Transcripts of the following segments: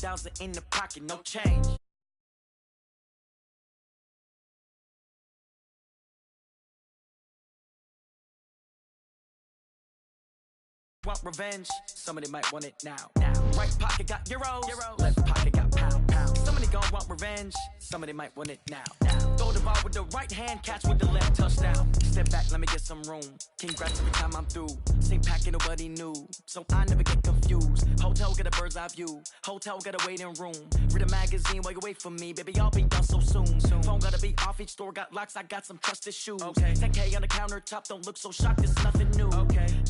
30,000 in the pocket, no change. Want revenge? Somebody might want it now. Right pocket got euros. Left pocket got pound. Somebody gon' want revenge. Somebody might want it now. Throw the ball with the right hand, catch with the left, touchdown. Step back, let me get some room. Congrats every time I'm through. Same packet, nobody knew, so I never get confused. Hotel got a bird's eye view. Hotel got a waiting room. Read a magazine while you wait for me, baby. I'll be done so soon. Phone gotta be off. Each store got locks. I got some trusted shoes. 10K on the countertop. Don't look so shocked. It's nothing new.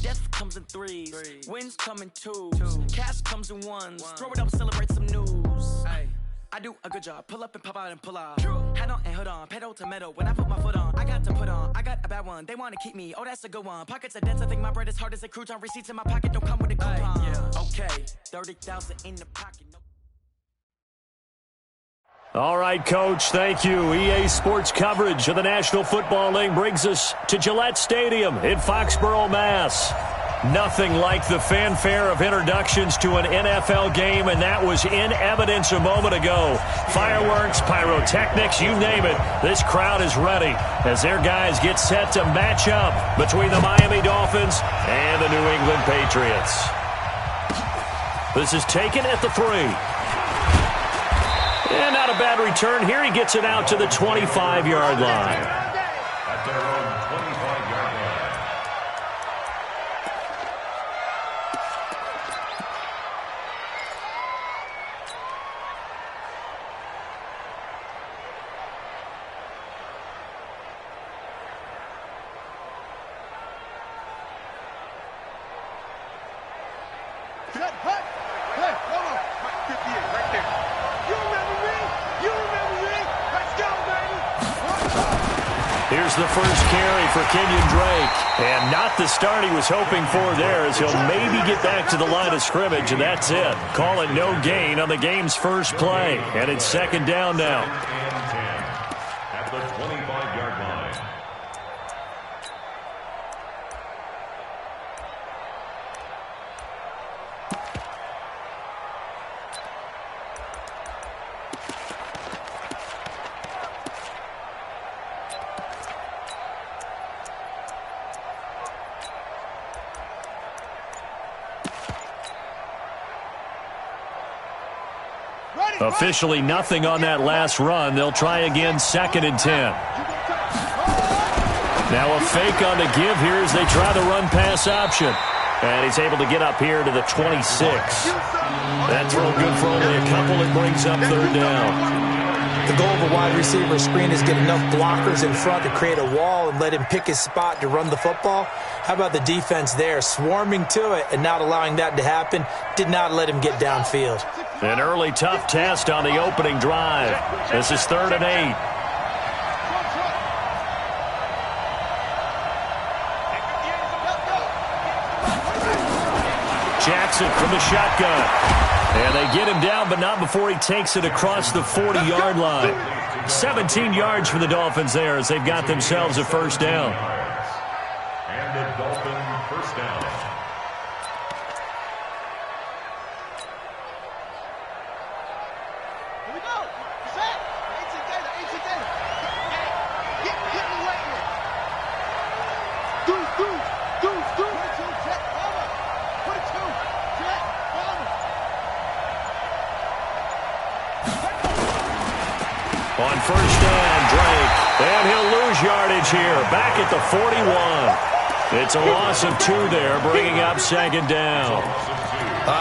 Death comes in threes. Wins come in twos. Cash comes in ones. Throw it up, celebrate some news. I do a good job. Pull up and pop out and pull off. Hat on and hood on. Pedal to metal. When I put my foot on, I got to put on. I got a bad one. They want to keep me. Oh, that's a good one. Pockets are dense. I think my bread is hard as a crouton. Receipts in my pocket don't come with a coupon. Okay, 30,000 in the pocket. All right, Coach, thank you. EA Sports coverage of the National Football League brings us to Gillette Stadium in Foxborough, Mass. Nothing like the fanfare of introductions to an NFL game, and that was in evidence a moment ago. Fireworks, pyrotechnics, you name it. This crowd is ready as their guys get set to match up between the Miami Dolphins and the New England Patriots. This is taken at the 3. And not a bad return here. He gets it out to the 25-yard line. Here's the first carry for Kenyon Drake. And not the start he was hoping for there, as he'll maybe get back to the line of scrimmage, and that's it. Call it no gain on the game's first play. And it's second down now. At the 25-yard line. Officially nothing on that last run. They'll try again, 2nd and 10. Now a fake on the give here as they try the run-pass option. And he's able to get up here to the 26. That throw good for only a couple. It brings up 3rd down. The goal of a wide receiver screen is get enough blockers in front to create a wall and let him pick his spot to run the football. How about the defense there, swarming to it and not allowing that to happen? Did not let him get downfield. An early tough test on the opening drive. This is 3rd and 8. Jackson from the shotgun. And they get him down, but not before he takes it across the 40-yard line. 17 yards for the Dolphins there as they've got themselves a first down. And the Dolphin first down. On first down, Drake. And he'll lose yardage here. Back at the 41. It's a loss of 2 there, bringing up 2nd down.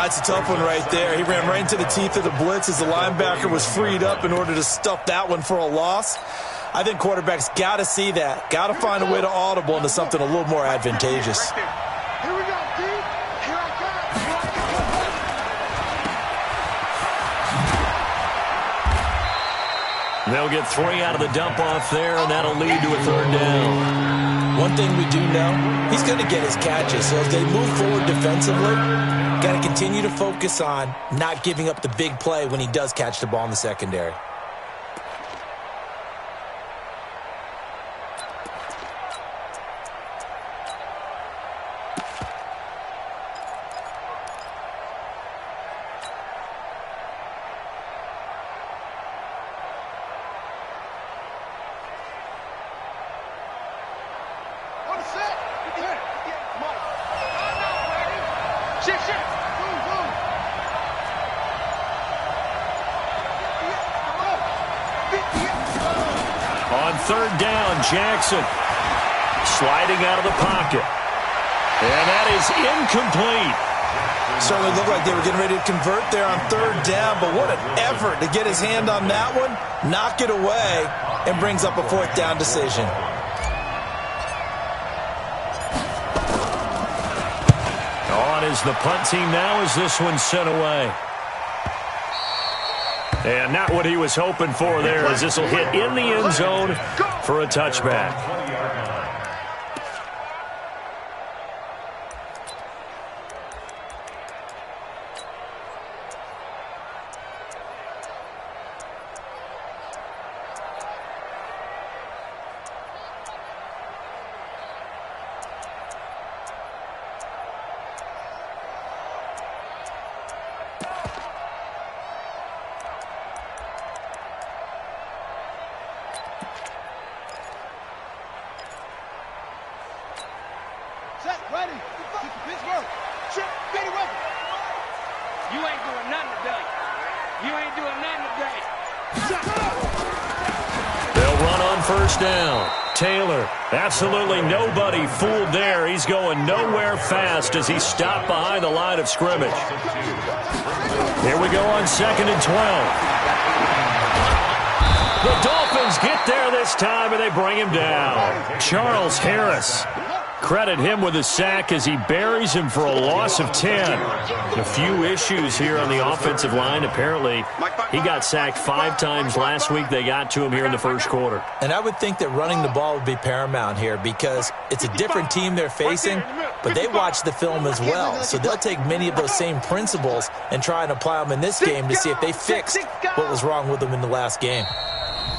It's a tough one right there. He ran right into the teeth of the blitz as the linebacker was freed up in order to stuff that one for a loss. I think quarterbacks got to see that. Got to find a way to audible into something a little more advantageous. Here we go, D. Here I come. They'll get 3 out of the dump-off there, and that'll lead to a 3rd down. One thing we do know, he's going to get his catches. So as they move forward defensively, got to continue to focus on not giving up the big play when he does catch the ball in the secondary. third down. Jackson sliding out of the pocket. And that is incomplete. Certainly looked like they were getting ready to convert there on third down, but what an effort to get his hand on that one, knock it away, and brings up a fourth down decision. On is the punt team now as this one's sent away. And not what he was hoping for there, as this will hit in the end zone for a touchback. Ready. Pittsburgh. Chip, get it ready. You ain't doing nothing today. You ain't doing nothing today. They'll run on first down. Taylor, absolutely nobody fooled there. He's going nowhere fast as he stopped behind the line of scrimmage. Here we go on 2nd and 12. The Dolphins get there this time, and they bring him down. Charles Harris. Credit him with a sack as he buries him for a loss of 10. A few issues here on the offensive line. Apparently, he got sacked 5 times last week. They got to him here in the first quarter. And I would think that running the ball would be paramount here because it's a different team they're facing, but they watch the film as well. So they'll take many of those same principles and try and apply them in this game to see if they fixed what was wrong with them in the last game.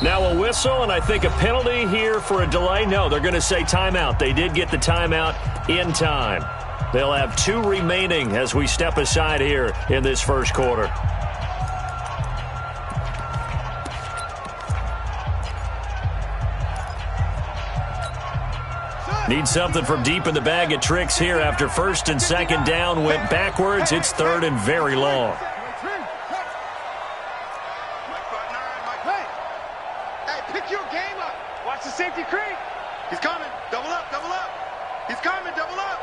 Now a whistle, and I think a penalty here for a delay. No, they're going to say timeout. They did get the timeout in time. They'll have 2 remaining as we step aside here in this first quarter. Need something from deep in the bag of tricks here after 1st and 2nd down went backwards. It's 3rd and very long. Safety creep. He's coming. Double up, double up. He's coming, double up.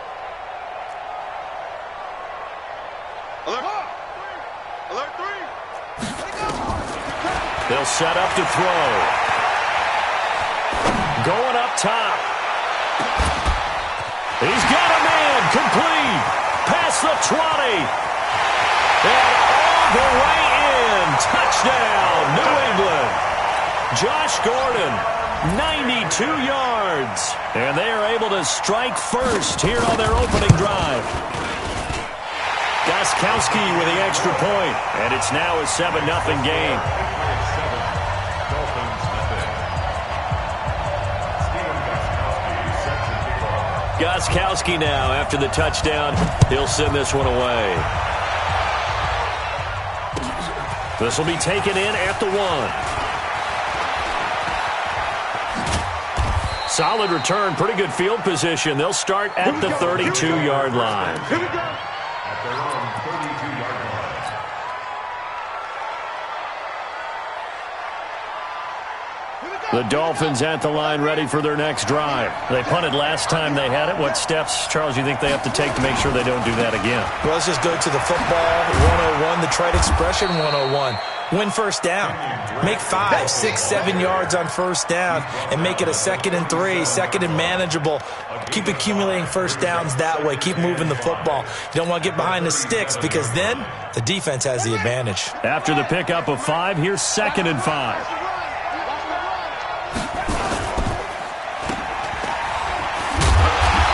Alert. Alert 3. They'll set up to throw. Going up top. He's got a man. Complete. Past the 20. And all the way in. Touchdown, New England. Josh Gordon. 92 yards. And they are able to strike first here on their opening drive. Gostkowski with the extra point. And it's now a 7-0 game. Gostkowski now after the touchdown. He'll send this one away. This will be taken in at the 1. Solid return, pretty good field position. They'll start at the 32-yard line. At their own 32-yard line. The Dolphins at the line ready for their next drive. They punted last time they had it. What steps, Charles, you think they have to take to make sure they don't do that again? Well, let's just go to the football 101, the trite expression 101. Win first down. Make 5, 6, 7 yards on first down and make it a 2nd and 3, 2nd and manageable. Keep accumulating first downs that way. Keep moving the football. You don't want to get behind the sticks because then the defense has the advantage. After the pickup of 5, here's 2nd and 5.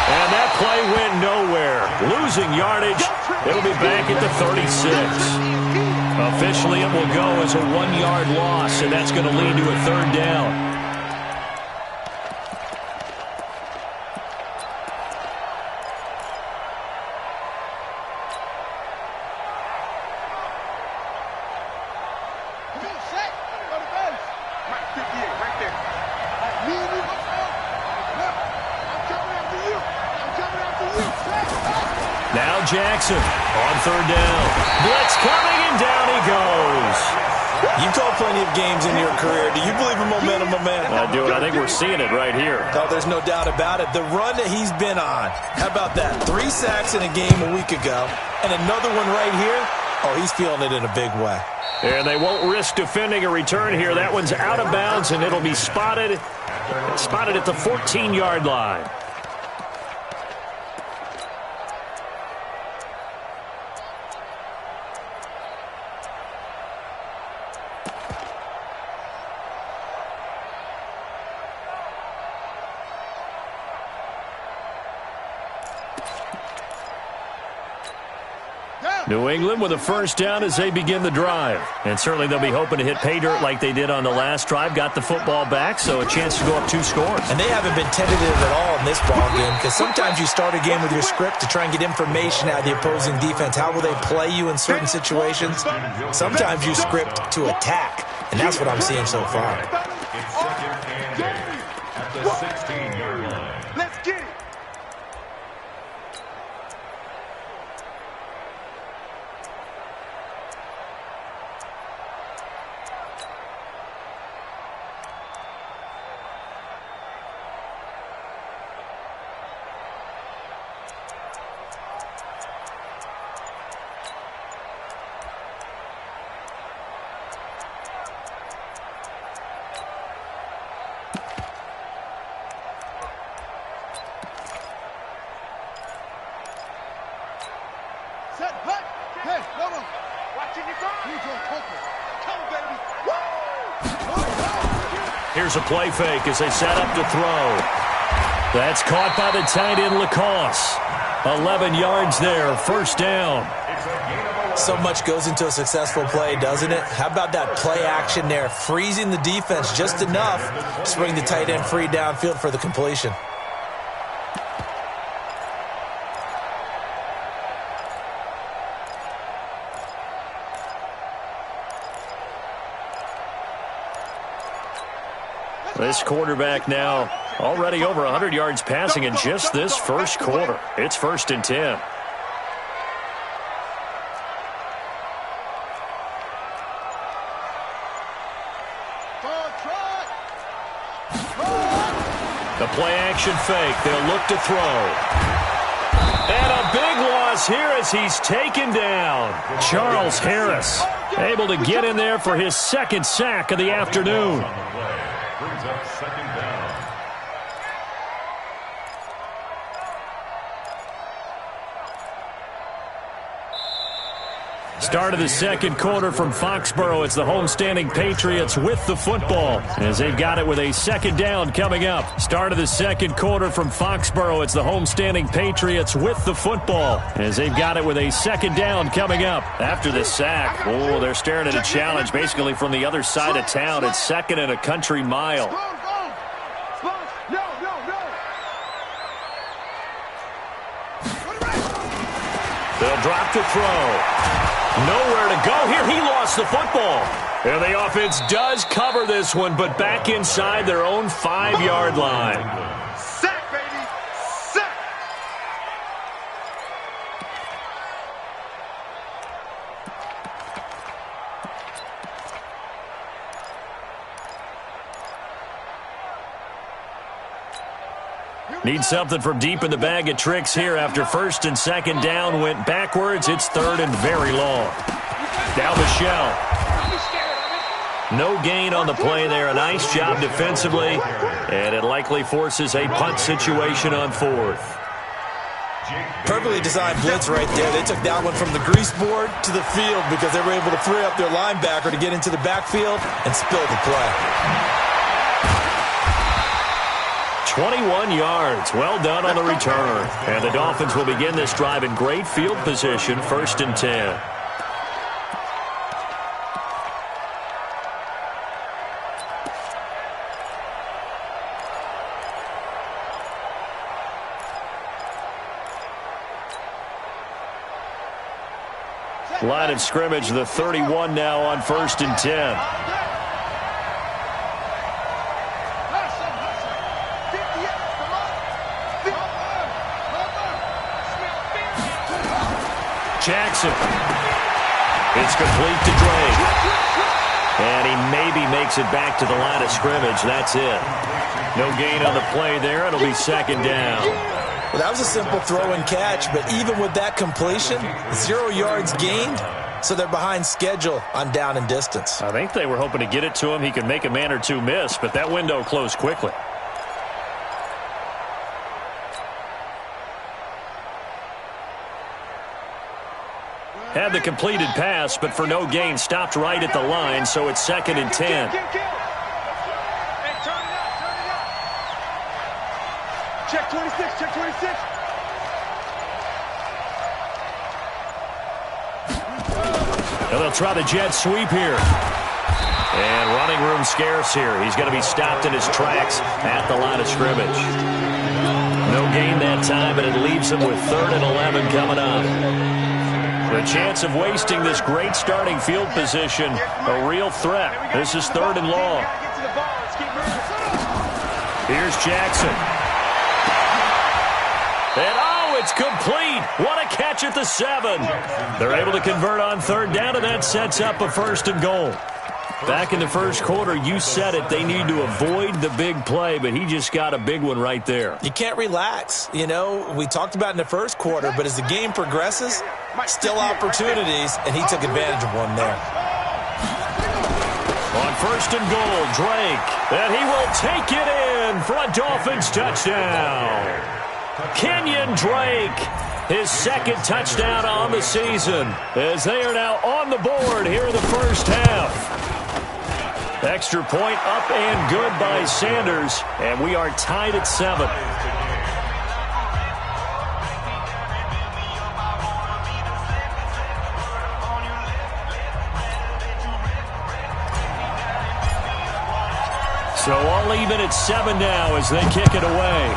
And that play went nowhere. Losing yardage. It'll be back at the 36. Officially, it will go as a 1-yard loss, and that's going to lead to a 3rd down. Now Jackson on 3rd down. Blitz coming, and down he goes. You've called plenty of games in your career. Do you believe in momentum my man? I do, and I think we're seeing it right here. Oh, there's no doubt about it. The run that he's been on. How about that? 3 sacks in a game a week ago, and another one right here. Oh, he's feeling it in a big way. And they won't risk defending a return here. That one's out of bounds, and it'll be spotted at the 14-yard line. New England with a first down as they begin the drive. And certainly they'll be hoping to hit pay dirt like they did on the last drive. Got the football back, so a chance to go up 2 scores. And they haven't been tentative at all in this ball game, because sometimes you start a game with your script to try and get information out of the opposing defense. How will they play you in certain situations? Sometimes you script to attack, and that's what I'm seeing so far. It's second and 8 at the 16-yard line. Let's get it. Set, hut. Hey, hold on. Watching you go. Here's your poker. Come, baby. Woo! Here's a play fake as they set up to throw. That's caught by the tight end, Lacoste. 11 yards there, first down. So much goes into a successful play, doesn't it? How about that play action there, freezing the defense just enough to bring the tight end free downfield for the completion. This quarterback now already over 100 yards passing in just this first quarter. It's 1st and 10. The play action fake. They'll look to throw. And a big loss here as he's taken down. Charles Harris able to get in there for his 2nd sack of the afternoon. Brings up second down. Start of the second quarter from Foxborough. It's the homestanding Patriots with the football as they've got it with a 2nd down coming up. Start of the second quarter from Foxborough. It's the homestanding Patriots with the football as they've got it with a 2nd down coming up. After the sack, oh, they're staring at a challenge basically from the other side of town. It's 2nd and a country mile. They'll drop to throw. Nowhere to go here. He lost the football. And the offense does cover this one, but back inside their own 5-yard line. Sack, baby. Sack. Need something from deep in the bag of tricks here after 1st and 2nd down went backwards. It's 3rd and very long. Now Michelle. No gain on the play there. A nice job defensively. And it likely forces a punt situation on 4th. Perfectly designed blitz right there. They took that one from the grease board to the field because they were able to free up their linebacker to get into the backfield and spill the play. 21 yards. Well done on the return. And the Dolphins will begin this drive in great field position, 1st and 10. Line of scrimmage, the 31 now on 1st and 10. Jackson. It's complete to Drake. And he maybe makes it back to the line of scrimmage. That's it. No gain on the play there. It'll be second down. Well, that was a simple throw and catch, but even with that completion, 0 yards gained, so they're behind schedule on down and distance. I think they were hoping to get it to him. He could make a man or two miss, but that window closed quickly. Had the completed pass, but for no gain, stopped right at the line, so it's 2nd and 10. Hey, turn it up. Check 26, check 26. And they'll try the jet sweep here. And running room scarce here. He's going to be stopped in his tracks at the line of scrimmage. No gain that time, but it leaves him with 3rd and 11 coming up. The chance of wasting this great starting field position, a real threat. This is 3rd and long. Here's Jackson. And it's complete. What a catch at the 7. They're able to convert on 3rd down, and that sets up a 1st and goal. Back in the first quarter, you said it, they need to avoid the big play, but he just got a big one right there. You can't relax. You know, we talked about in the first quarter, but as the game progresses, still opportunities, and he took advantage of one there. On 1st and goal, Drake, and he will take it in for a Dolphins touchdown. Kenyon Drake, his 2nd touchdown on the season, as they are now on the board here in the first half. Extra point up and good by Sanders, and we are tied at 7. So all even at 7 now as they kick it away.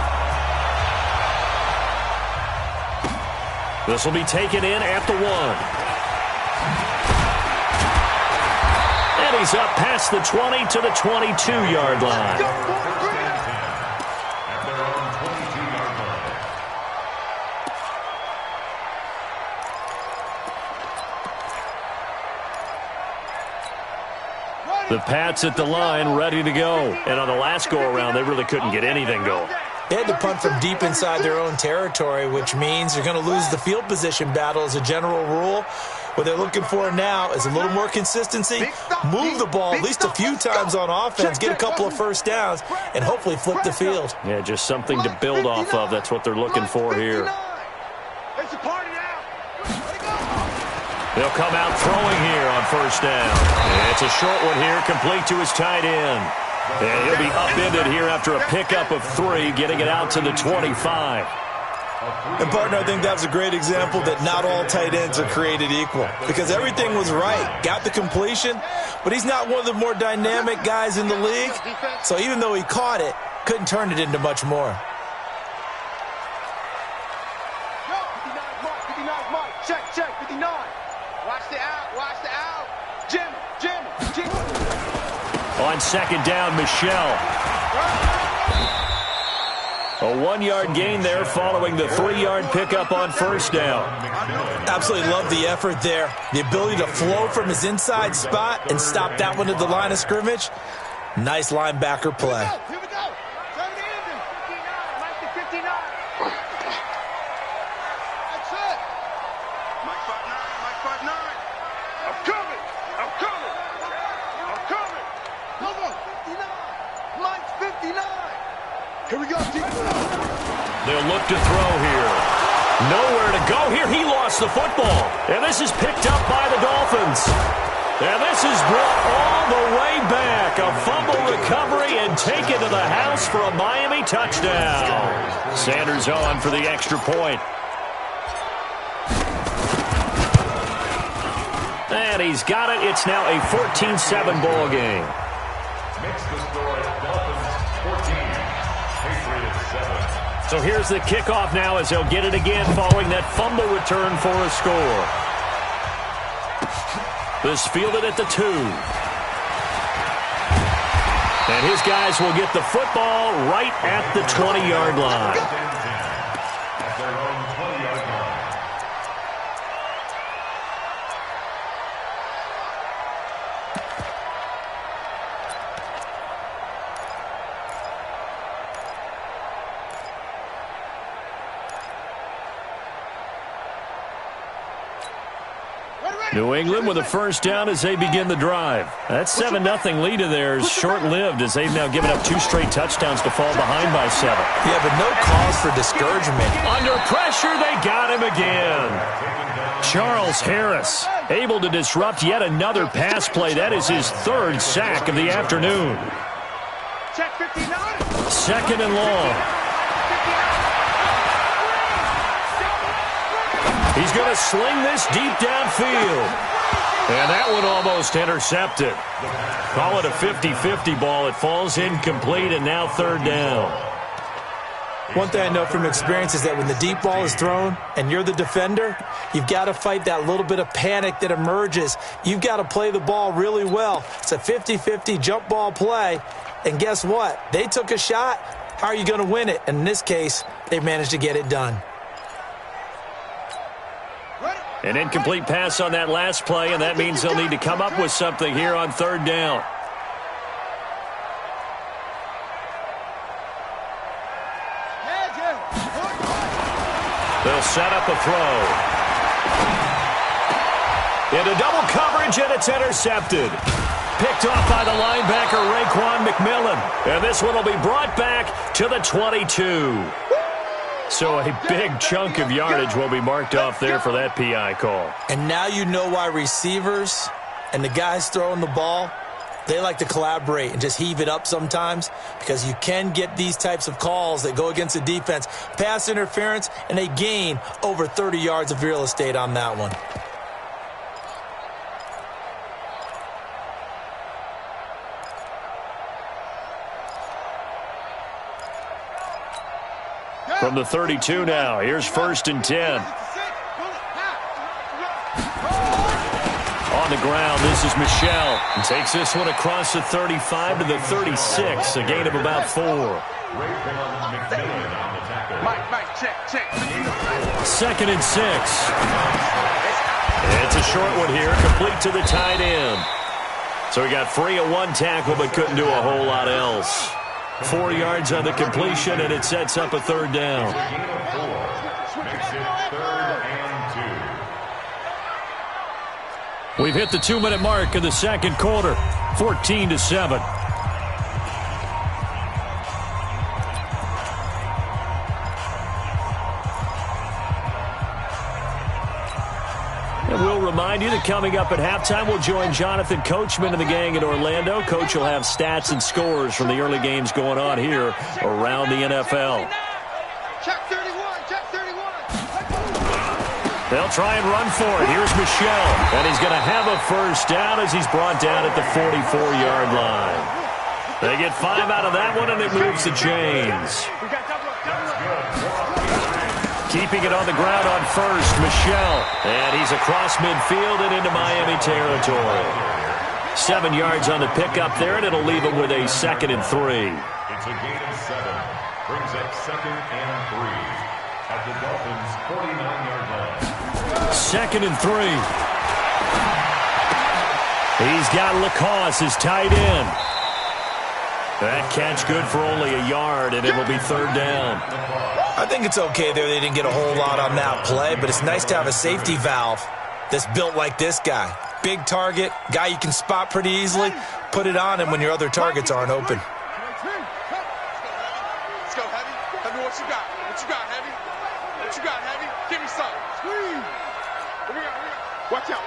This will be taken in at the 1. And he's up past the 20 to the 22-yard line. The Pats at the line, ready to go. And on the last go-around, they really couldn't get anything going. They had to punt from deep inside their own territory, which means they're going to lose the field position battle as a general rule. What they're looking for now is a little more consistency, move the ball at least a few times on offense, get a couple of first downs, and hopefully flip the field. Yeah, just something to build off of. That's what they're looking for here. They'll come out throwing here on 1st down. And it's a short one here, complete to his tight end. And he'll be upended here after a pickup of 3, getting it out to the 25. And, partner, I think that was a great example that not all tight ends are created equal because everything was right. Got the completion, but he's not one of the more dynamic guys in the league. So even though he caught it, couldn't turn it into much more. 59 Mike. Check, 59. Watch the out. Jim. On 2nd down, Michelle. A 1-yard gain there following the 3-yard pickup on 1st down. Absolutely love the effort there. The ability to flow from his inside spot and stop that one at the line of scrimmage. Nice linebacker play. Here we go. Turn the engine. 59. Mike the 59. That's it. Mike 59. I'm coming. Hold on. 59. Mike's 59. Here we go, T. They'll look to throw here. Nowhere to go here. He lost the football. And this is picked up by the Dolphins. And this is brought all the way back. A fumble recovery and taken to the house for a Miami touchdown. Sanders on for the extra point. And he's got it. It's now a 14-7 ball game. Makes the score Dolphins 14, Patriots 7. So here's the kickoff now as they'll get it again following that fumble return for a score. This fielded at the 2. And his guys will get the football right at the 20-yard line. At their own 20-yard line. New England with a first down as they begin the drive. That 7-0 lead of theirs short-lived as they've now given up 2 straight touchdowns to fall behind by 7. Yeah, but no cause for discouragement. Under pressure, they got him again. Charles Harris able to disrupt yet another pass play. That is his 3rd sack of the afternoon. Check 59. 2nd and long. He's going to sling this deep downfield. And that one almost intercepted. Call it a 50-50 ball. It falls incomplete, and now 3rd down. One thing I know from experience is that when the deep ball is thrown and you're the defender, you've got to fight that little bit of panic that emerges. You've got to play the ball really well. It's a 50-50 jump ball play. And guess what? They took a shot. How are you going to win it? And in this case, they managed to get it done. An incomplete pass on that last play, and that means they'll need to come up with something here on 3rd down. They'll set up a throw. Into double coverage, and it's intercepted. Picked off by the linebacker, Raekwon McMillan. And this one will be brought back to the 22. So a big chunk of yardage will be marked off there for that PI call. And now you know why receivers and the guys throwing the ball, they like to collaborate and just heave it up sometimes, because you can get these types of calls that go against the defense. Pass interference, and they gain over 30 yards of real estate on that one. From the 32 now, here's 1st and 10. On the ground, this is Michel. And takes this one across the 35 to the 36, a gain of about 4. Mike, check. 2nd and 6. It's a short one here, complete to the tight end. So he got free of 1 tackle, but couldn't do a whole lot else. 4 yards on the completion, and it sets up a 3rd down. We've hit the 2-minute mark of the 2nd quarter, 14-7. And we'll remind you that coming up at halftime, we'll join Jonathan Coachman and the gang in Orlando. Coach will have stats and scores from the early games going on here around the NFL. Check 31. They'll try and run for it. Here's Michel, and he's going to have a first down as he's brought down at the 44-yard line. They get 5 out of that one, and it moves the chains. Keeping it on the ground on 1st, Michel. And he's across midfield and into Miami territory. 7 yards on the pickup there, and it'll leave him with a 2nd and 3. It's a gain of 7. Brings up 2nd and 3 at the Dolphins' 49-yard line. 2nd and 3. He's got Lacoste as tight end. That catch good for only a yard, and it will be 3rd down. I think it's okay there. They didn't get a whole lot on that play, but it's nice to have a safety valve that's built like this guy. Big target, guy you can spot pretty easily. Put it on him when your other targets aren't open. Let's go, Heavy. Heavy, what you got? Heavy? What you got, Heavy? Give me some. Squeeze. Watch out.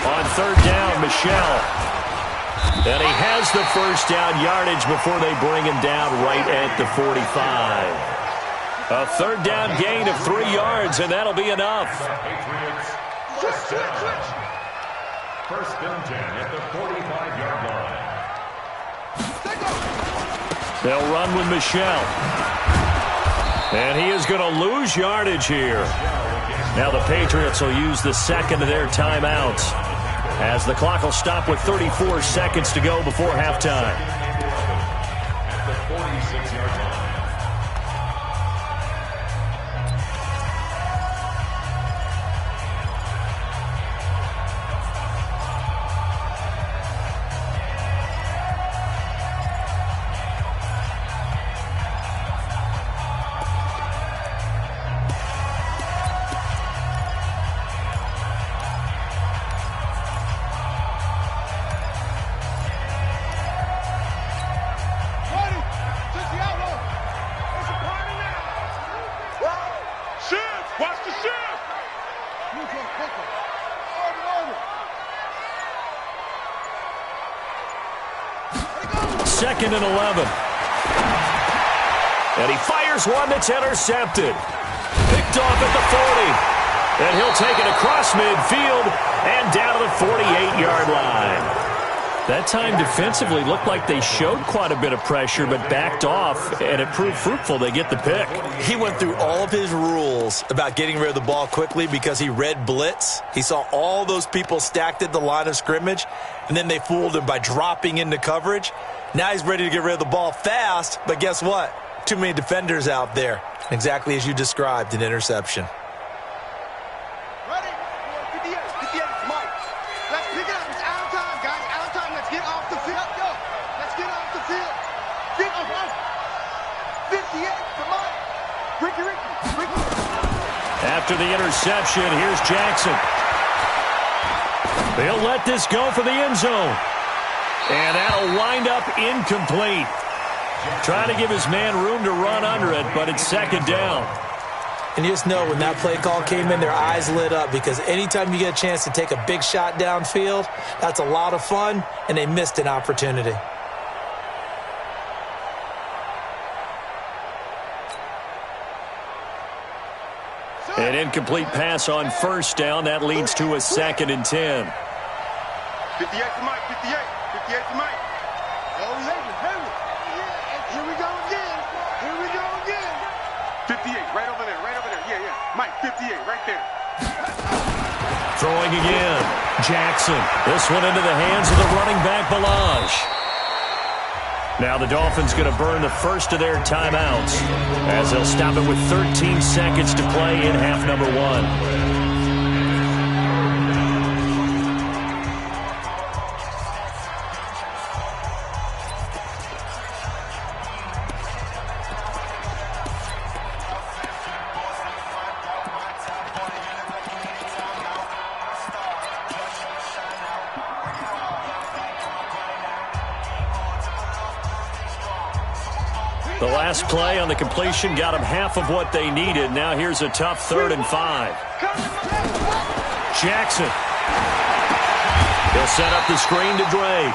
On 3rd down, Michel. And he has the first down yardage before they bring him down right at the 45. A 3rd down gain of 3 yards, and that'll be enough. Switch. 1st and 10 at the 45-yard line. They'll run with Michel. And he is going to lose yardage here. Now the Patriots will use the 2nd of their timeouts, as the clock will stop with 34 seconds to go before halftime. At the 46-yard line. 2nd and 11. And he fires one that's intercepted. Picked off at the 40. And he'll take it across midfield and down to the 48-yard line. That time defensively looked like they showed quite a bit of pressure but backed off, and it proved fruitful. They get the pick. He went through all of his rules about getting rid of the ball quickly because he read blitz. He saw all those people stacked at the line of scrimmage, and then they fooled him by dropping into coverage. Now he's ready to get rid of the ball fast, but guess what? Too many defenders out there. Exactly as you described, an interception. Ready? 58, 58, Mike. Let's pick it up. It's out of time, guys. Out of time. Let's get off the field. Go. Let's get off the field. 58 for Mike. Ricky. After the interception, here's Jackson. They'll let this go for the end zone. And that'll wind up incomplete. Trying to give his man room to run under it, but it's 2nd down. And you just know when that play call came in, their eyes lit up because anytime you get a chance to take a big shot downfield, that's a lot of fun, and they missed an opportunity. An incomplete pass on 1st down. That leads to a 2nd and 10. 58 to Mike, 58. 58 to Mike. Oh, heavy. Here we go again. 58, right over there. Yeah. Mike, 58, right there. Throwing again. Jackson. This one into the hands of the running back, Balaj. Now the Dolphins going to burn the first of their timeouts as they'll stop it with 13 seconds to play in half number 1. The last play on the completion got them half of what they needed. Now here's a tough 3rd and 5. Jackson. He'll set up the screen to Drake.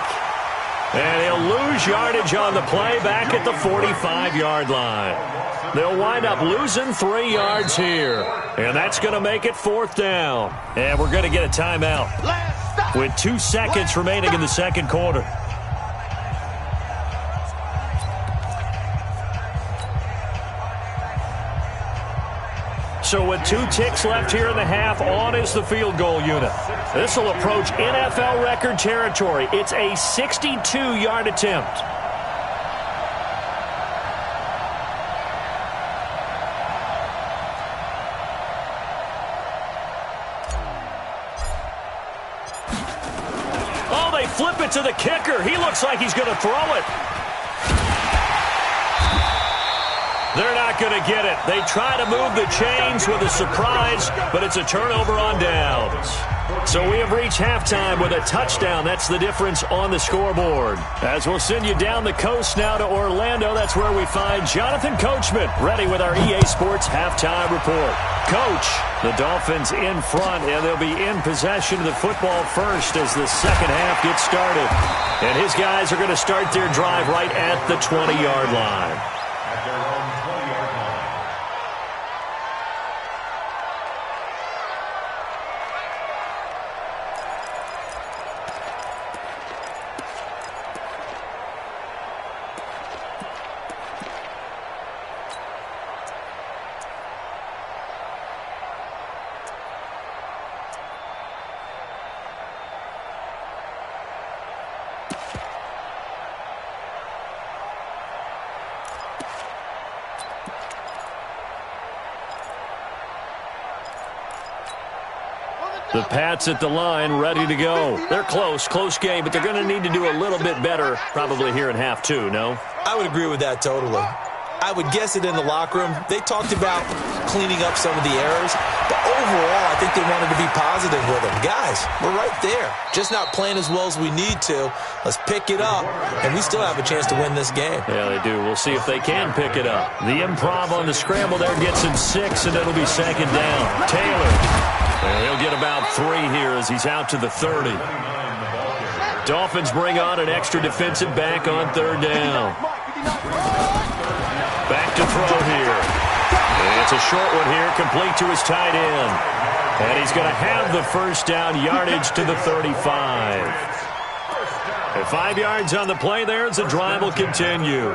And he'll lose yardage on the play back at the 45-yard line. They'll wind up losing 3 yards here. And that's going to make it 4th down. And we're going to get a timeout with 2 seconds remaining in the 2nd quarter. So with 2 ticks left here in the half, on is the field goal unit. This will approach NFL record territory. It's a 62-yard attempt. Oh, they flip it to the kicker. He looks like he's going to throw it. They're not going to get it. They try to move the chains with a surprise, but it's a turnover on downs. So we have reached halftime with a touchdown. That's the difference on the scoreboard. As we'll send you down the coast now to Orlando, that's where we find Jonathan Coachman, ready with our EA Sports halftime report. Coach, the Dolphins in front, and they'll be in possession of the football first as the second half gets started. And his guys are going to start their drive right at the 20-yard line. At their own 20-yard line. The Pats at the line, ready to go. They're close game, but they're going to need to do a little bit better probably here in half two, no? I would agree with that totally. I would guess it in the locker room. They talked about cleaning up some of the errors, but overall, I think they wanted to be positive with them. Guys, we're right there. Just not playing as well as we need to. Let's pick it up, and we still have a chance to win this game. Yeah, they do. We'll see if they can pick it up. The improv on the scramble there gets him 6, and it'll be second down. Taylor. And he'll get about 3 here as he's out to the 30. Dolphins bring on an extra defensive back on third down. Back to throw here. And it's a short one here, complete to his tight end. And he's going to have the first down, yardage to the 35. And 5 yards on the play there as the drive will continue.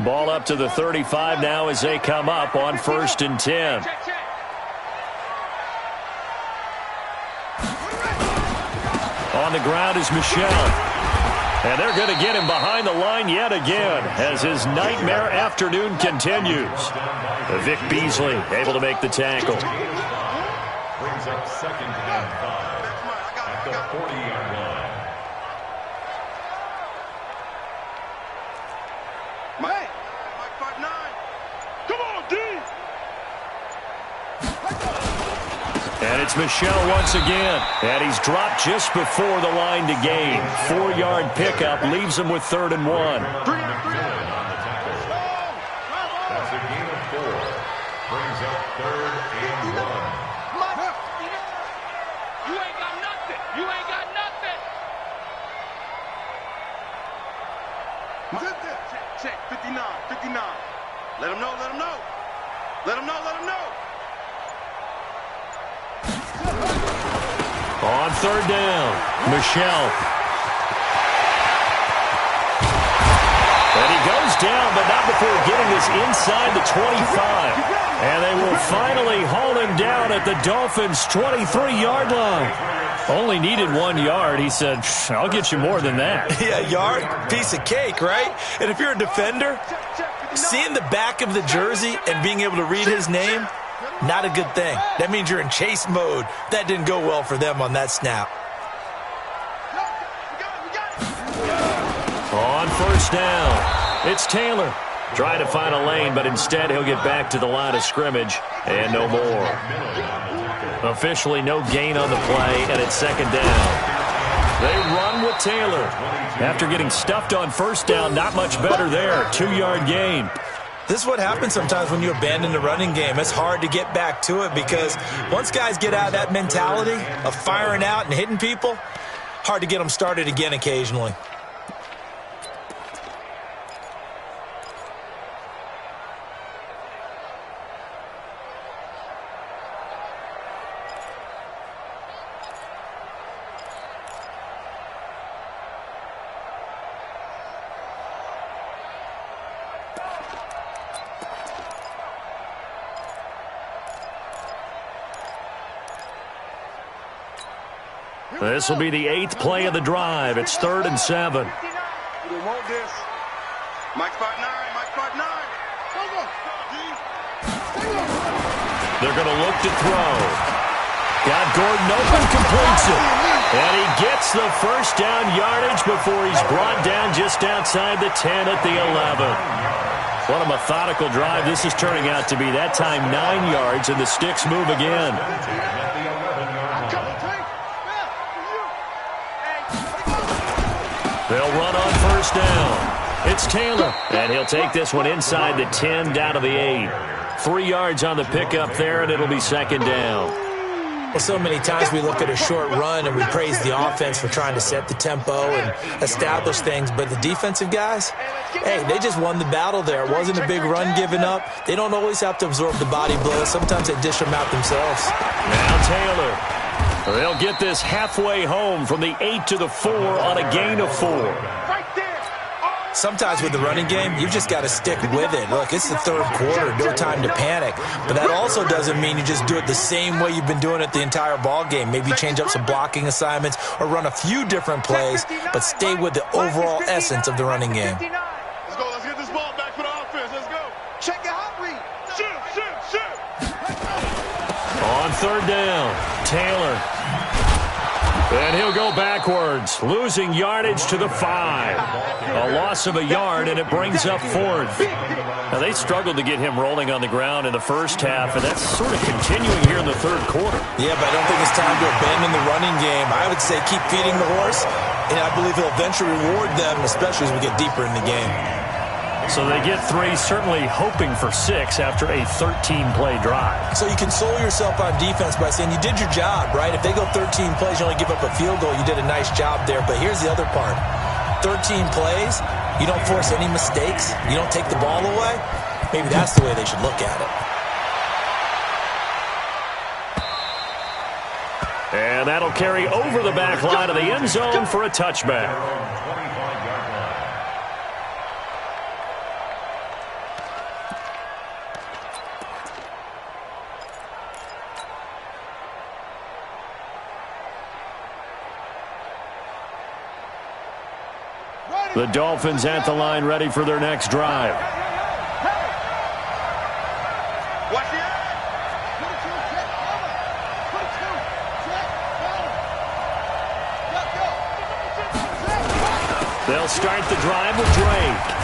Ball up to the 35 now as they come up on 1st and 10. On the ground is Michel. And they're going to get him behind the line yet again as his nightmare afternoon continues. Vic Beasley able to make the tackle. Brings up 2nd and 5 at the 40-yard line. And it's Michel once again. And he's dropped just before the line to gain. 4-yard pickup leaves him with 3rd and 1. That's a gain of 4. Brings up 3rd and 1. You ain't got nothing. You ain't got nothing. Check. 59. Let him know. Let him know. On 3rd down, Michel. And he goes down, but not before getting this inside the 25. And they will finally haul him down at the Dolphins' 23-yard line. Only needed 1 yard. He said, I'll get you more than that. Yeah, yard, piece of cake, right? And if you're a defender, seeing the back of the jersey and being able to read his name, not a good thing. That means you're in chase mode. That didn't go well for them on that snap. On 1st down, it's Taylor. Trying to find a lane, but instead he'll get back to the line of scrimmage and no more. Officially no gain on the play, and it's 2nd down. They run with Taylor. After getting stuffed on 1st down, not much better there. 2-yard gain. This is what happens sometimes when you abandon the running game. It's hard to get back to it because once guys get out of that mentality of firing out and hitting people, hard to get them started again occasionally. This will be the 8th play of the drive. It's 3rd and 7. They want this. Mike spot 9. They're going to look to throw. Got Gordon open, completes it. And he gets the first down yardage before he's brought down just outside the 10 at the 11. What a methodical drive this is turning out to be. That time 9 yards, and the sticks move again. They'll run on 1st down. It's Taylor, and he'll take this one inside the 10 down to the 8. 3 yards on the pickup there, and it'll be 2nd down. Well, so many times we look at a short run and we praise the offense for trying to set the tempo and establish things, but the defensive guys, hey, they just won the battle there. It wasn't a big run given up. They don't always have to absorb the body blows. Sometimes they dish them out themselves. Now Taylor. They'll get this halfway home from the 8 to the 4 on a gain of 4. Sometimes with the running game, you just got to stick with it. Look, it's the 3rd quarter, no time to panic. But that also doesn't mean you just do it the same way you've been doing it the entire ball game. Maybe change up some blocking assignments or run a few different plays, but stay with the overall essence of the running game. Let's go. Let's get this ball back for the offense. Let's go. Check your hot read. Shoot. On 3rd down, Taylor. And he'll go backwards, losing yardage to the 5. A loss of a yard, and it brings up 4th. Now, they struggled to get him rolling on the ground in the first half, and that's sort of continuing here in the third quarter. Yeah, but I don't think it's time to abandon the running game. I would say keep feeding the horse, and I believe he'll eventually reward them, especially as we get deeper in the game. So they get 3, certainly hoping for 6 after a 13-play drive. So you console yourself on defense by saying you did your job, right? If they go 13 plays, you only give up a field goal, you did a nice job there. But here's the other part. 13 plays, you don't force any mistakes, you don't take the ball away. Maybe that's the way they should look at it. And that'll carry over the back line of the end zone for a touchback. The Dolphins at the line, ready for their next drive. They'll start the drive with Drake.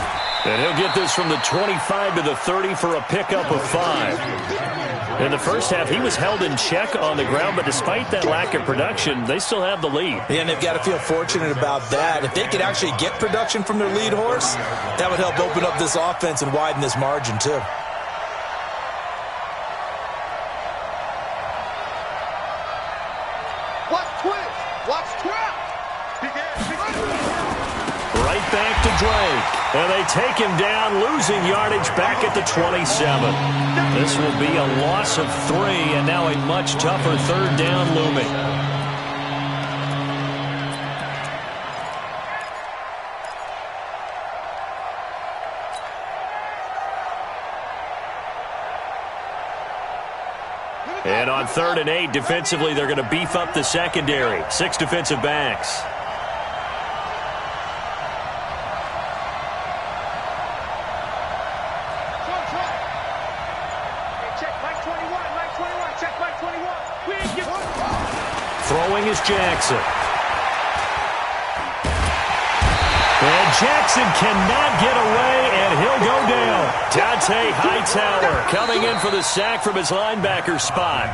And he'll get this from the 25 to the 30 for a pickup of 5. In the first half, he was held in check on the ground, but despite that lack of production, they still have the lead. Yeah, and they've got to feel fortunate about that. If they could actually get production from their lead horse, that would help open up this offense and widen this margin, too. Watch twist. Watch twist. Right back to Drake. And they take him down, losing yardage back at the 27. This will be a loss of 3, and now a much tougher third down looming. And on 3rd and 8, defensively, they're going to beef up the secondary. 6 defensive backs. Throwing is Jackson. And Jackson cannot get away, and he'll go down. Dante Hightower coming in for the sack from his linebacker spot.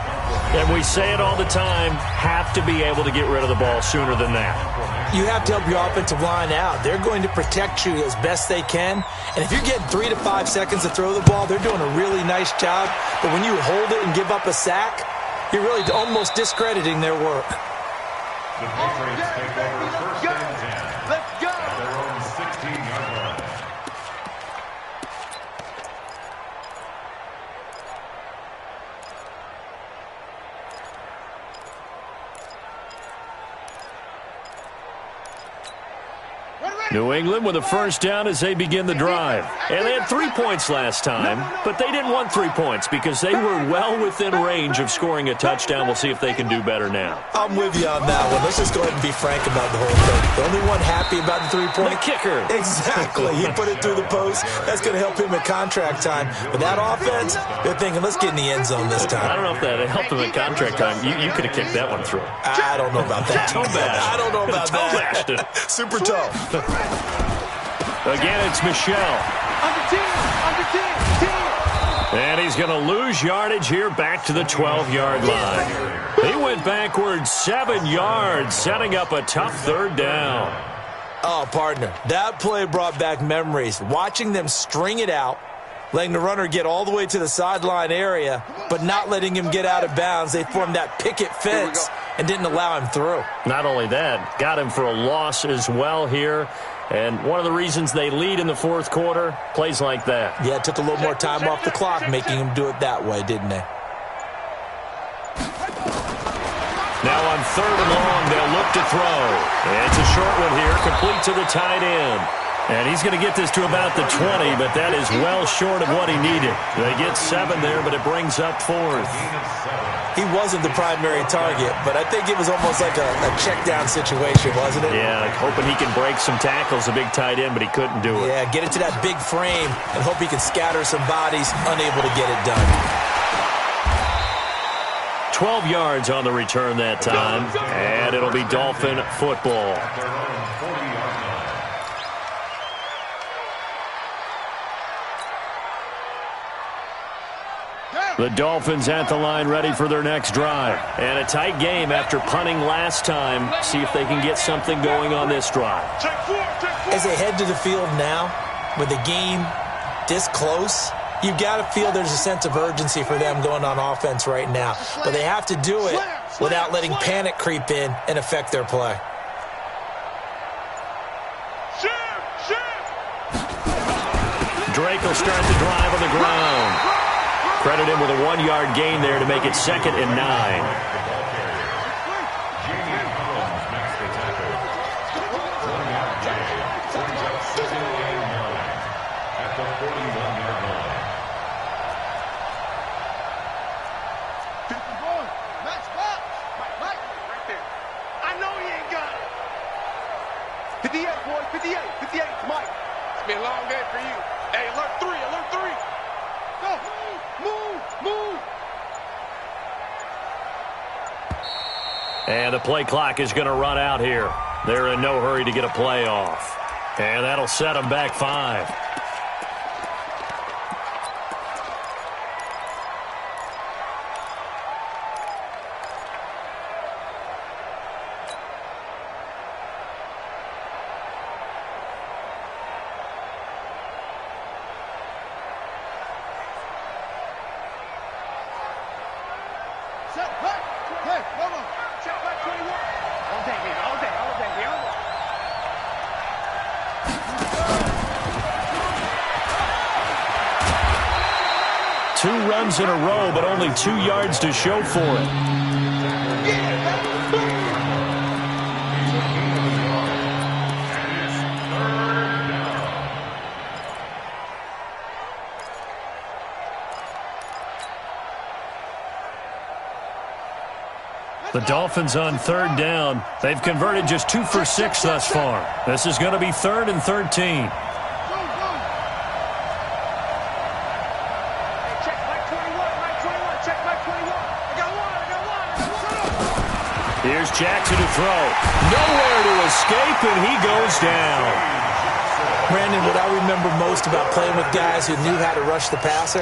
And we say it all the time, have to be able to get rid of the ball sooner than that. You have to help your offensive line out. They're going to protect you as best they can. And if you're getting 3 to 5 seconds to throw the ball, they're doing a really nice job. But when you hold it and give up a sack, you're really almost discrediting their work. The Patriots take over first and 10. Let's go. At their own 16-yard line. New England with a first down as they begin the drive. And they had 3 points last time, but they didn't want 3 points because they were well within range of scoring a touchdown. We'll see if they can do better now. I'm with you on that one. Let's just go ahead and be frank about the whole thing. The only one happy about the 3-point. The kicker. Exactly. He put it through the post. That's going to help him at contract time. But that offense, they're thinking, let's get in the end zone this time. I don't know if that helped him at contract time. You could have kicked that one through. I don't know about that. Toe bash. I don't know about Toe that. bashed it. Super toe. Again, it's Michelle. Under 10. And he's going to lose yardage here back to the 12-yard line. He went backwards 7 yards, setting up a tough third down. Oh, partner, that play brought back memories. Watching them string it out, letting the runner get all the way to the sideline area, but not letting him get out of bounds. They formed that picket fence and didn't allow him through. Not only that, got him for a loss as well here. And one of the reasons they lead in the fourth quarter, plays like that. Yeah, it took a little more time off the clock, making him do it that way, didn't they? Now on 3rd and long, they'll look to throw. And it's a short one here, complete to the tight end. And he's going to get this to about the 20, but that is well short of what he needed. They get 7 there, but it brings up 4th. He wasn't the primary target, but I think it was almost like a check-down situation, wasn't it? Yeah, like hoping he can break some tackles, a big tight end, but he couldn't do it. Yeah, get it to that big frame and hope he can scatter some bodies, unable to get it done. 12 yards on the return that time, and it'll be Dolphin football. The Dolphins at the line ready for their next drive. And a tight game after punting last time. See if they can get something going on this drive. As they head to the field now, with the game this close, you've got to feel there's a sense of urgency for them going on offense right now. But they have to do it without letting panic creep in and affect their play. Drake will start the drive on the ground. Credit him with a 1-yard gain there to make it 2nd and 9. And the play clock is going to run out here. They're in no hurry to get a play off. And that'll set them back 5. In a row, but only 2 yards to show for it. The Dolphins on 3rd down. They've converted just 2 for 6 thus far. This is going to be 3rd and 13. Here's Jackson to throw. Nowhere to escape, and he goes down. Brandon, what I remember most about playing with guys who knew how to rush the passer,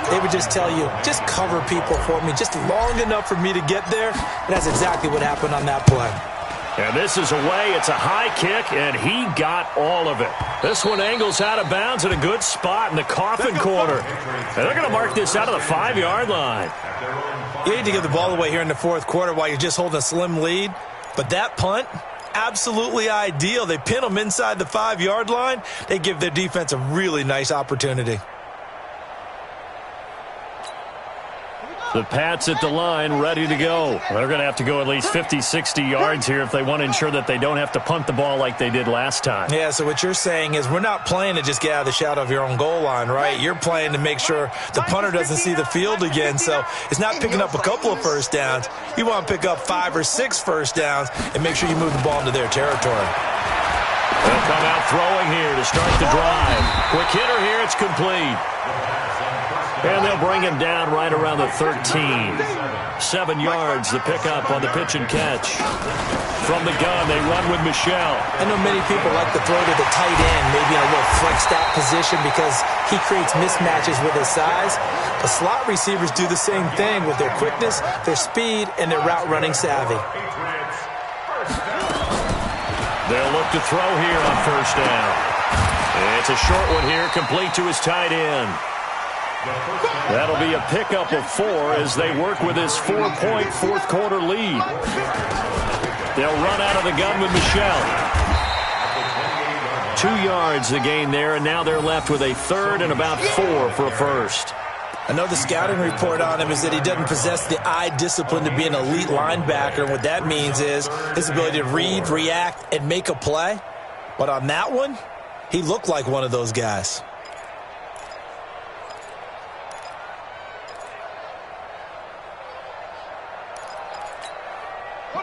they would just tell you, just cover people for me, just long enough for me to get there. And that's exactly what happened on that play. And this is away. It's a high kick, and he got all of it. This one angles out of bounds at a good spot in the coffin corner. And they're going to mark this out of the 5-yard line. You need to give the ball away here in the 4th quarter while you're just holding a slim lead. But that punt, absolutely ideal. They pin them inside the 5-yard line. They give their defense a really nice opportunity. The Pats at the line, ready to go. They're going to have to go at least 50, 60 yards here if they want to ensure that they don't have to punt the ball like they did last time. Yeah, so what you're saying is we're not playing to just get out of the shadow of your own goal line, right? You're playing to make sure the punter doesn't see the field again. So it's not picking up a couple of first downs. You want to pick up 5 or 6 first downs and make sure you move the ball into their territory. They'll come out throwing here to start the drive. Quick hitter here, it's complete. And they'll bring him down right around the 13. 7 yards, the pickup on the pitch and catch. From the gun, they run with Michelle. I know many people like to throw to the tight end, maybe in a little flexed out position because he creates mismatches with his size. The slot receivers do the same thing with their quickness, their speed, and their route running savvy. They'll look to throw here on 1st down. It's a short one here, complete to his tight end. That'll be a pickup of 4 as they work with this 4-point 4th quarter lead. They'll run out of the gun with Michelle. 2 yards the gain there, and now they're left with a 3rd and about 4 for a first. I know the scouting report on him is that he doesn't possess the eye discipline to be an elite linebacker. And what that means is his ability to read, react, and make a play. But on that one, he looked like one of those guys.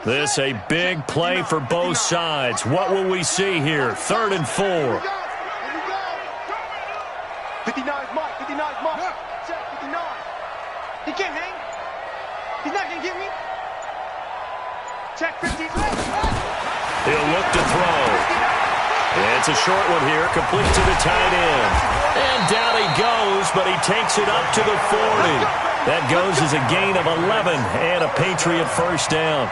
This a big play for both sides. What will we see here? 3rd and 4. 59's Mike. 59's Mike. Check 59. He can't hang. He's not going to get me. to throw. It's a short one here, complete to the tight end. And down he goes, but he takes it up to the 40. That goes as a gain of 11 and a Patriot first down.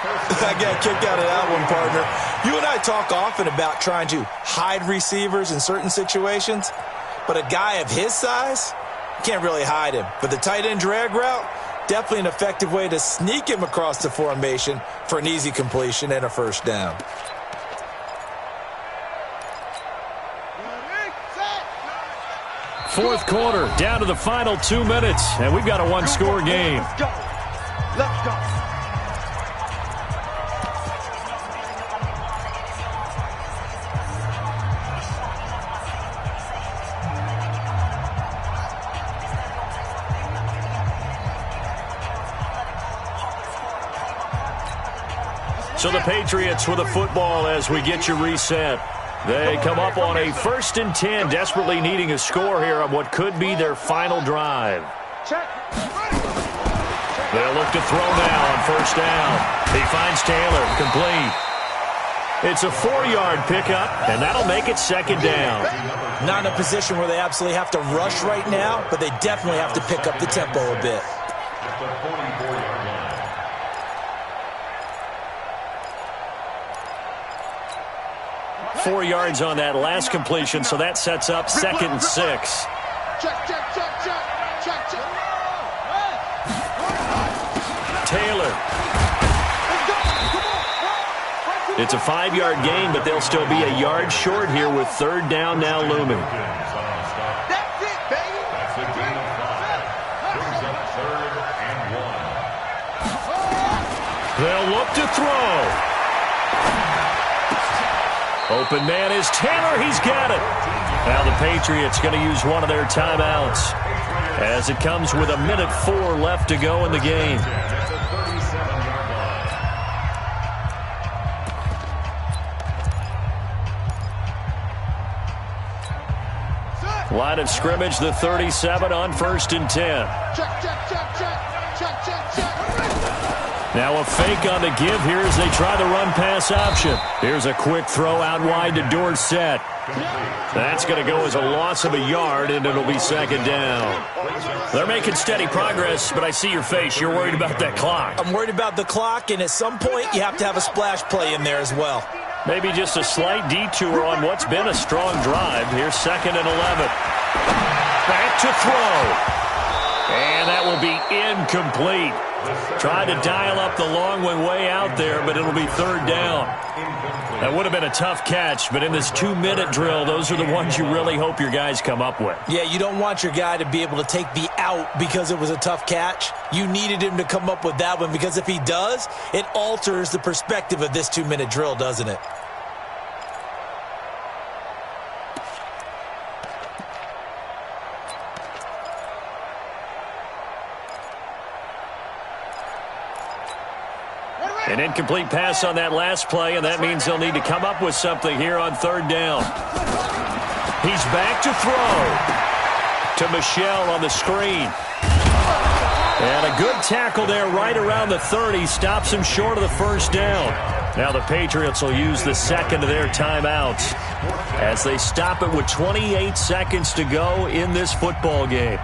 I got kicked out of that one, partner. You and I talk often about trying to hide receivers in certain situations, but a guy of his size, can't really hide him. But the tight end drag route, definitely an effective way to sneak him across the formation for an easy completion and a first down. Fourth quarter, down to the final 2 minutes, and we've got a one-score game. Let's go. Let's go. So the Patriots with a football as we get you reset. They come up on a 1st and 10, desperately needing a score here on what could be their final drive. They'll look to throw now on first down. He finds Taylor, complete. It's a 4-yard pickup, and that'll make it second down. Not in a position where they absolutely have to rush right now, but they definitely have to pick up the tempo a bit. At the 44-yard line. 4 yards on that last completion, so that sets up 2nd and 6. Check, check, check, check, check, check. Taylor. It's a 5-yard gain, but they'll still be a yard short here with third down now looming. That's it, baby. That's a gain of 5. Brings up 3rd and 1. They'll look to throw. Open man is Taylor. He's got it. Now the Patriots going to use one of their timeouts as it comes with 1:04 left to go in the game. At the 37-yard line. Line of scrimmage, the 37 on 1st and 10. Check, check, check, check, check, check, check. Now a fake on the give here as they try the run-pass option. Here's a quick throw out wide to Dorsett. That's going to go as a loss of a yard, and it'll be second down. They're making steady progress, but I see your face. You're worried about that clock. I'm worried about the clock, and at some point you have to have a splash play in there as well. Maybe just a slight detour on what's been a strong drive. Here's 2nd and 11. Back to throw. And that will be incomplete. Tried to dial up the long one way out there, but it'll be third down. That would have been a tough catch, but in this 2-minute drill, those are the ones you really hope your guys come up with. Yeah, you don't want your guy to be able to take the out because it was a tough catch. You needed him to come up with that one because if he does, it alters the perspective of this 2-minute drill, doesn't it? An incomplete pass on that last play, and that means they'll need to come up with something here on third down. He's back to throw to Michel on the screen. And a good tackle there right around the 30. Stops him short of the first down. Now the Patriots will use the second of their timeouts as they stop it with 28 seconds to go in this football game.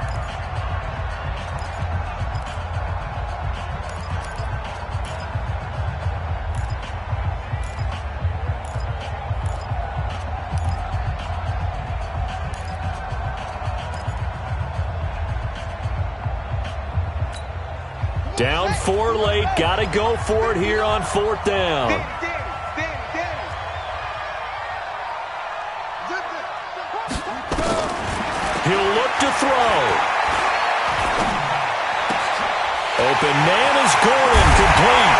Down 4 late, got to go for it here on 4th down. He'll look to throw. Open man is Gordon, complete.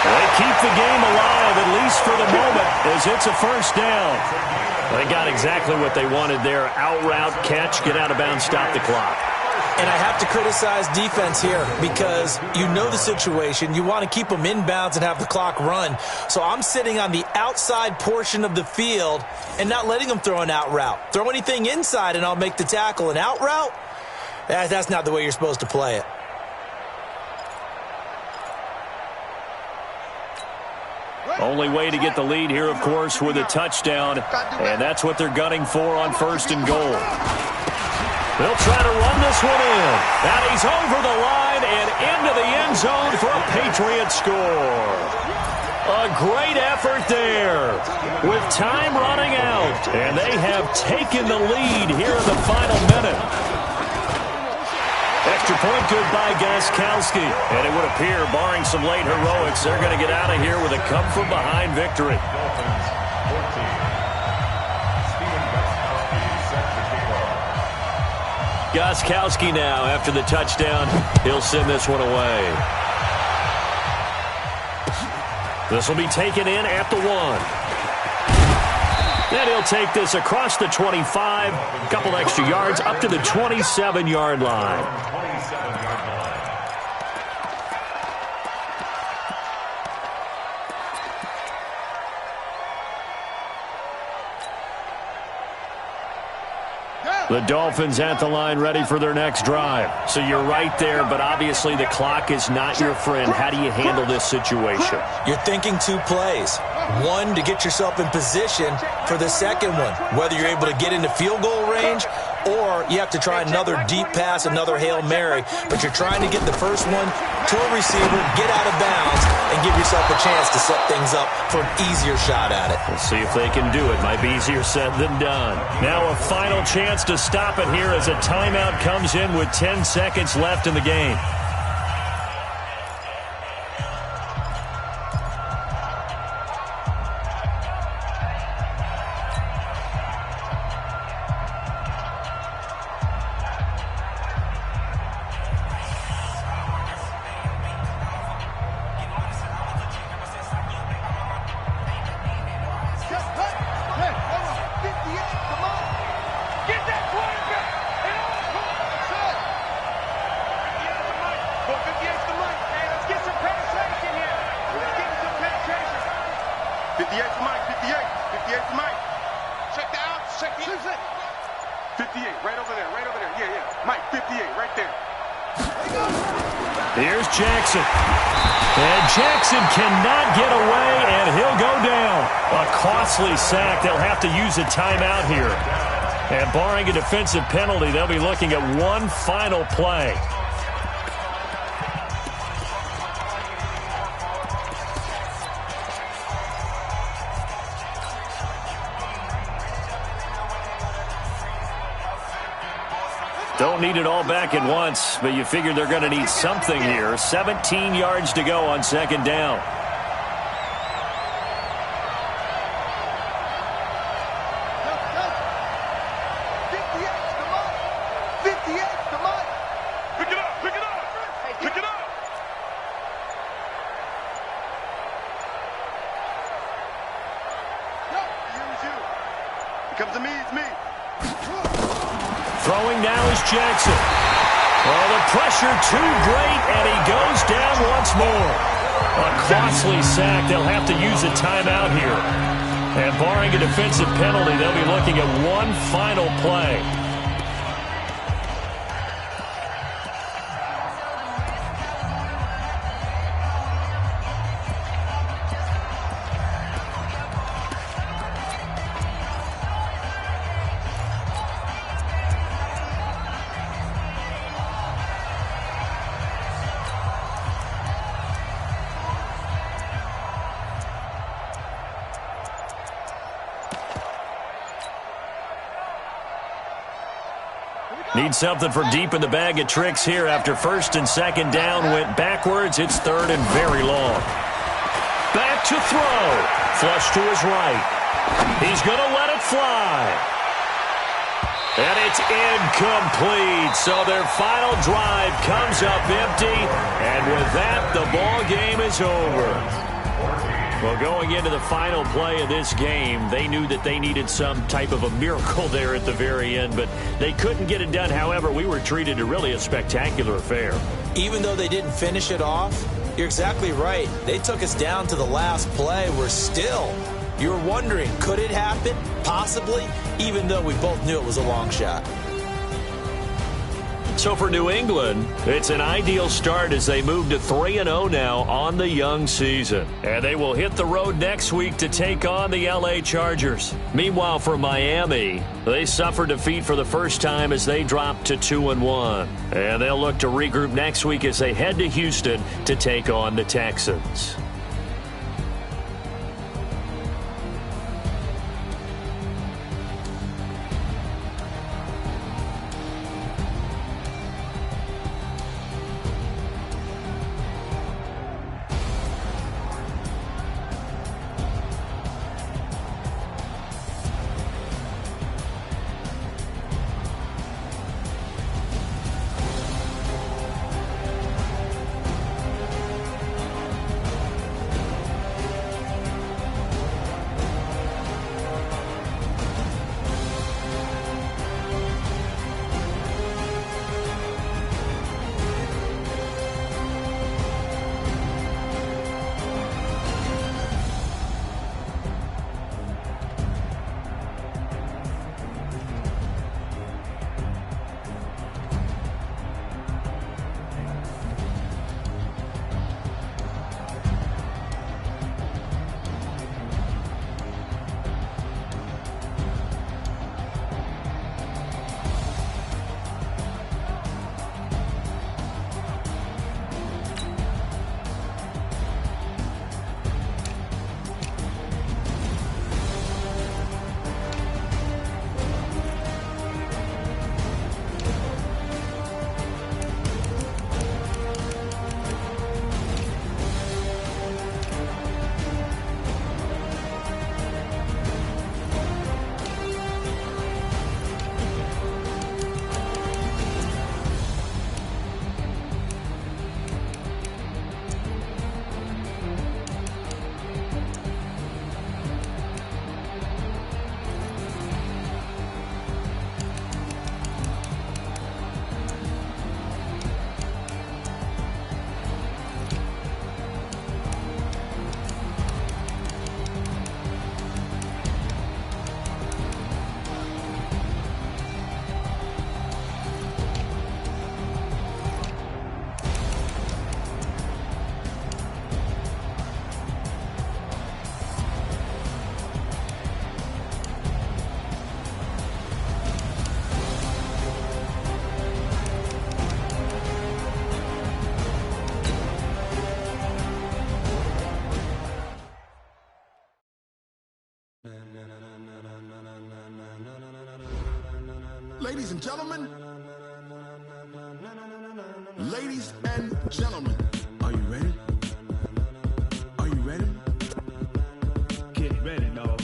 They keep the game alive, at least for the moment, as it's a first down. They got exactly what they wanted there. Out route, catch, get out of bounds, stop the clock. And I have to criticize defense here because you know the situation. You want to keep them inbounds and have the clock run. So I'm sitting on the outside portion of the field and not letting them throw an out route. Throw anything inside and I'll make the tackle. An out route? That's not the way you're supposed to play it. Only way to get the lead here, of course, with a touchdown, and that's what they're gunning for on 1st and goal. They'll try to run this one in. And he's over the line and into the end zone for a Patriot score. A great effort there with time running out. And they have taken the lead here in the final minute. Extra point good by Gostkowski. And it would appear, barring some late heroics, they're going to get out of here with a come-from-behind victory. Gostkowski now, after the touchdown, he'll send this one away. This will be taken in at the 1. Then he'll take this across the 25, a couple extra yards, up to the 27-yard line. The Dolphins at the line ready for their next drive. So you're right there, but obviously the clock is not your friend. How do you handle this situation? You're thinking 2 plays. One, to get yourself in position for the second one, whether you're able to get into field goal range or you have to try another deep pass, another Hail Mary. But you're trying to get the first one to a receiver, get out of bounds, and give yourself a chance to set things up for an easier shot at it. We'll see if they can do it. Might be easier said than done. Now a final chance to stop it here as a timeout comes in with 10 seconds left in the game. Here's Jackson. And Jackson cannot get away, and he'll go down. A costly sack. They'll have to use a timeout here. And barring a defensive penalty, they'll be looking at one final play. Don't need it all back at once, but you figure they're going to need something here. 17 yards to go on second down. Throwing now is Jackson. Oh, the pressure too great, and he goes down once more. A costly sack. They'll have to use a timeout here. And barring a defensive penalty, they'll be looking at one final play. Need something for deep in the bag of tricks here after first and second down went backwards. It's third and very long. Back to throw. Flush to his right. He's going to let it fly. And it's incomplete. So their final drive comes up empty. And with that, the ball game is over. Well, going into the final play of this game, they knew that they needed some type of a miracle there at the very end, but they couldn't get it done. However, we were treated to really a spectacular affair. Even though they didn't finish it off, you're exactly right. They took us down to the last play. We're still, you're wondering, could it happen? Possibly, even though we both knew it was a long shot. So for New England, it's an ideal start as they move to 3-0 now on the young season. And they will hit the road next week to take on the LA Chargers. Meanwhile, for Miami, they suffered defeat for the first time as they dropped to 2-1. And they'll look to regroup next week as they head to Houston to take on the Texans. Ladies and gentlemen, ladies and gentlemen, are you ready? Are you ready? Get ready, dog.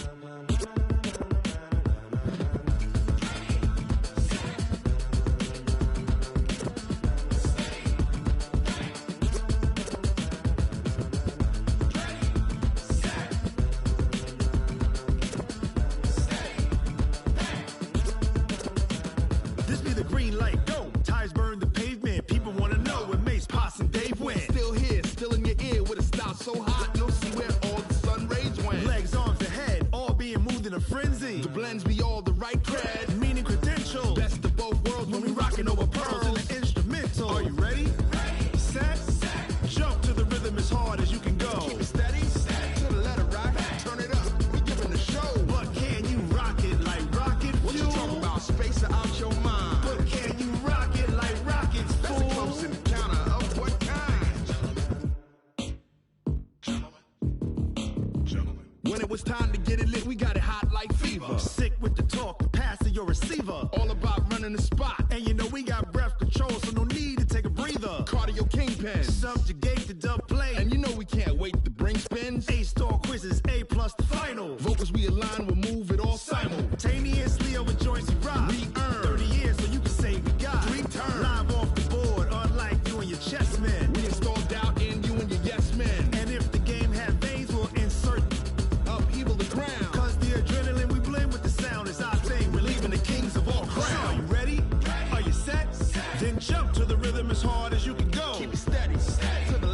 This be the green light, go. Tires burn the pavement. People wanna know when Mace, Potts, and Dave went. Still here, still in your ear with a style so hot, you'll see where all the sun rays went. Legs, arms, and head, all being moved in a frenzy. The blends be all the right cred, meaning credentials. Best of both worlds when we rockin' over pearls in the instrumental. Are you ready? Set, jump to the rhythm as hard as you can go. Keep it steady, to the letter rock, turn it up, we giving the show. But can you rock it like rocket fuel? What you talking about, space out your mind? But can you rock it like rockets, fool? That's a close encounter of what kind? Gentlemen. When it was time to get it lit, we got it hot like fever. Sick with the talk, passing your receiver. All about running the spot. And you know we got breath control, so no need to take a breather. Cardio kingpin, subjugate the dub play. And you know we can't wait to bring spins. A-star quizzes, A+ the final. Vocals we align, we'll move it all simultaneously over joints we rock. We earn 30 years, so you can say we got 3 turns. Live off the board, unlike you and your chess men. We install doubt in you and your yes men. And if the game had veins, we'll insert upheaval the ground. Cause the adrenaline we blend with the sound is our thing. We're leaving the kings of all crowns. Are you ready? Are you set? Then jump to the rhythm as hard as you can go. Keep it steady, to the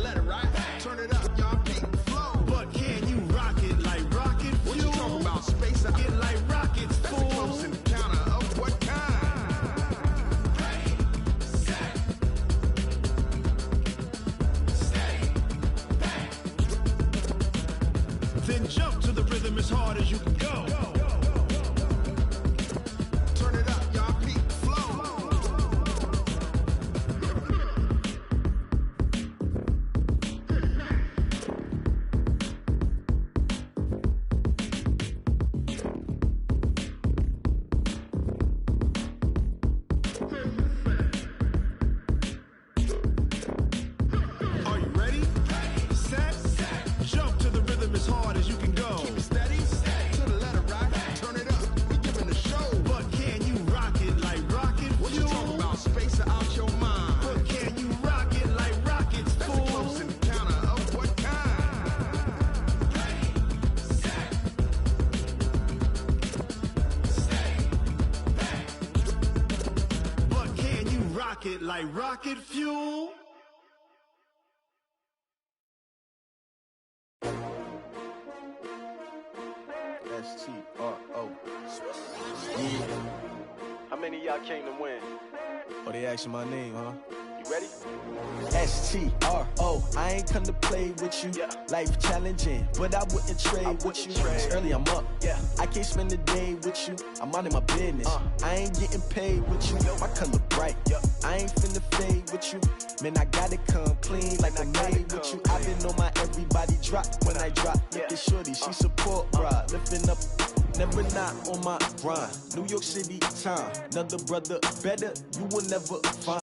pocket like rocket fuel. S-T-R-O. Yeah. How many of y'all came to win? Oh, they asking my name, huh? You ready? S-T-R-O. I ain't come to play with you. Yeah. Life challenging, but I wouldn't trade with you. It's early, I'm up. Yeah. I can't spend the day with you. I'm minding my business. I ain't getting paid with you. My color bright. I ain't finna fade with you. Man, I gotta come clean like I made with you. I've been on my everybody drop when I drop. Look at shorty, she support ride. Lifting up, never not on my grind. New York City time. Another brother better, you will never find.